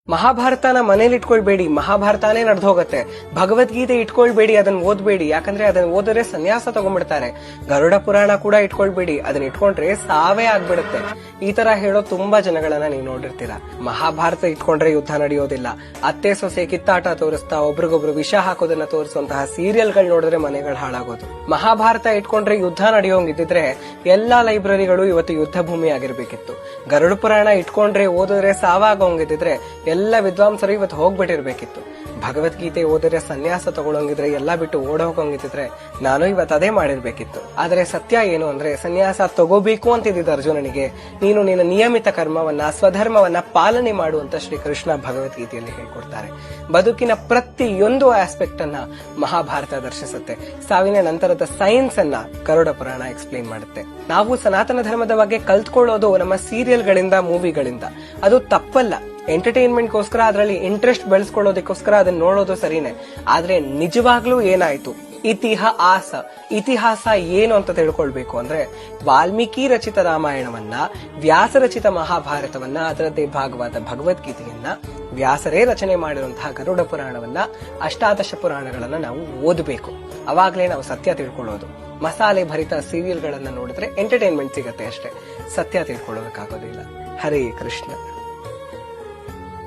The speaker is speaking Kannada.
ಮಹಾಭಾರತನ ಮನೇಲಿ ಇಟ್ಕೊಳ್ಬೇಡಿ, ಮಹಾಭಾರತನೇ ನಡೆದು ಹೋಗುತ್ತೆ. ಭಗವದ್ಗೀತೆ ಇಟ್ಕೊಳ್ಬೇಡಿ, ಅದನ್ನ ಓದ್ಬೇಡಿ, ಯಾಕಂದ್ರೆ ಅದನ್ನ ಓದಿದ್ರೆ ಸನ್ಯಾಸ ತಗೊಂಡ್ಬಿಡ್ತಾರೆ. ಗರುಡ ಪುರಾಣ ಕೂಡ ಇಟ್ಕೊಳ್ಬೇಡಿ, ಅದನ್ನ ಇಟ್ಕೊಂಡ್ರೆ ಸಾವೇ ಆಗ್ಬಿಡುತ್ತೆ. ಈ ತರ ಹೇಳೋ ತುಂಬಾ ಜನಗಳನ್ನ ನೀವು ನೋಡಿರ್ತೀರ. ಮಹಾಭಾರತ ಇಟ್ಕೊಂಡ್ರೆ ಯುದ್ಧ ನಡೆಯೋದಿಲ್ಲ. ಅತ್ತೆ ಸೊಸೆ ಕಿತ್ತಾಟ ತೋರಿಸ್ತಾ ಒಬ್ರಿಗೊಬ್ರು ವಿಷ ಹಾಕೋದನ್ನ ತೋರಿಸುವಂತಹ ಸೀರಿಯಲ್ಗಳು ನೋಡಿದ್ರೆ ಮನೆಗಳು ಹಾಳಾಗೋದು. ಮಹಾಭಾರತ ಇಟ್ಕೊಂಡ್ರೆ ಯುದ್ಧ ನಡೆಯೋಂಗಿದ್ರೆ ಎಲ್ಲಾ ಲೈಬ್ರರಿಗಳು ಇವತ್ತು ಯುದ್ಧ ಭೂಮಿ ಆಗಿರ್ಬೇಕಿತ್ತು. ಗರುಡ ಪುರಾಣ ಇಟ್ಕೊಂಡ್ರೆ ಓದಿದ್ರೆ ಸಾವಾಗೋಂಗಿದ್ರೆ ಎಲ್ಲ ವಿದ್ವಾಂಸರು ಇವತ್ತು ಹೋಗ್ಬಿಟ್ಟಿರ್ಬೇಕಿತ್ತು. ಭಗವದ್ಗೀತೆ ಓದಿದ್ರೆ ಸನ್ಯಾಸ ತಗೊಳಂಗಿದ್ರೆ ಎಲ್ಲಾ ಬಿಟ್ಟು ಓಡೋಗಂಗಿದ್ರೆ ನಾನು ಇವತ್ತು ಅದೇ ಮಾಡಿರ್ಬೇಕಿತ್ತು. ಆದ್ರೆ ಸತ್ಯ ಏನು ಅಂದ್ರೆ ಸನ್ಯಾಸ ತಗೋಬೇಕು ಅಂತಿದ್ದ ಅರ್ಜುನನಿಗೆ ನೀನು ನಿನ್ನ ನಿಯಮಿತ ಕರ್ಮವನ್ನ ಸ್ವಧರ್ಮವನ್ನ ಪಾಲನೆ ಮಾಡುವಂತ ಶ್ರೀಕೃಷ್ಣ ಭಗವದ್ಗೀತೆಯಲ್ಲಿ ಹೇಳ್ಕೊಡ್ತಾರೆ. ಬದುಕಿನ ಪ್ರತಿಯೊಂದು ಆಸ್ಪೆಕ್ಟ್ ಅನ್ನ ಮಹಾಭಾರತ ದರ್ಶಿಸುತ್ತೆ. ಸಾವಿನ ನಂತರದ ಸೈನ್ಸ್ ಅನ್ನ ಗರುಡ ಪುರಾಣ ಎಕ್ಸ್ಪ್ಲೈನ್ ಮಾಡುತ್ತೆ. ನಾವು ಸನಾತನ ಧರ್ಮದ ಬಗ್ಗೆ ಕಲ್ತ್ಕೊಳ್ಳೋದು ನಮ್ಮ ಸೀರಿಯಲ್ಗಳಿಂದ, ಮೂವಿಗಳಿಂದ. ಅದು ತಪ್ಪಲ್ಲ. ಎಂಟರ್ಟೈನ್ಮೆಂಟ್ಗೋಸ್ಕರ ಅದರಲ್ಲಿ ಇಂಟ್ರೆಸ್ಟ್ ಬೆಳೆಸ್ಕೊಳ್ಳೋದಕ್ಕೋಸ್ಕರ ಅದನ್ನ ನೋಡೋದು ಸರಿನೇ. ಆದ್ರೆ ನಿಜವಾಗ್ಲೂ ಏನಾಯ್ತು, ಇತಿಹಾಸ ಏನು ಅಂತ ತಿಳ್ಕೊಳ್ಬೇಕು ಅಂದ್ರೆ ವಾಲ್ಮೀಕಿ ರಚಿತ ರಾಮಾಯಣವನ್ನ, ವ್ಯಾಸ ರಚಿತ ಮಹಾಭಾರತವನ್ನ, ಅದರದ್ದೇ ಭಾಗವಾದ ಭಗವದ್ಗೀತೆಯನ್ನ, ವ್ಯಾಸರೇ ರಚನೆ ಮಾಡಿರುವಂತಹ ಗರುಡ ಪುರಾಣವನ್ನ, ಅಷ್ಟಾದಶ ಪುರಾಣಗಳನ್ನ ನಾವು ಓದಬೇಕು. ಅವಾಗ್ಲೇ ನಾವು ಸತ್ಯ ತಿಳ್ಕೊಳ್ಳೋದು. ಮಸಾಲೆ ಭರಿತ ಸೀರಿಯಲ್ಗಳನ್ನ ನೋಡಿದ್ರೆ ಎಂಟರ್ಟೈನ್ಮೆಂಟ್ ಸಿಗತ್ತೆ ಅಷ್ಟೇ, ಸತ್ಯ ತಿಳ್ಕೊಳ್ಳೋದಕ್ಕಾಗೋದಿಲ್ಲ. ಹರೇ ಕೃಷ್ಣ.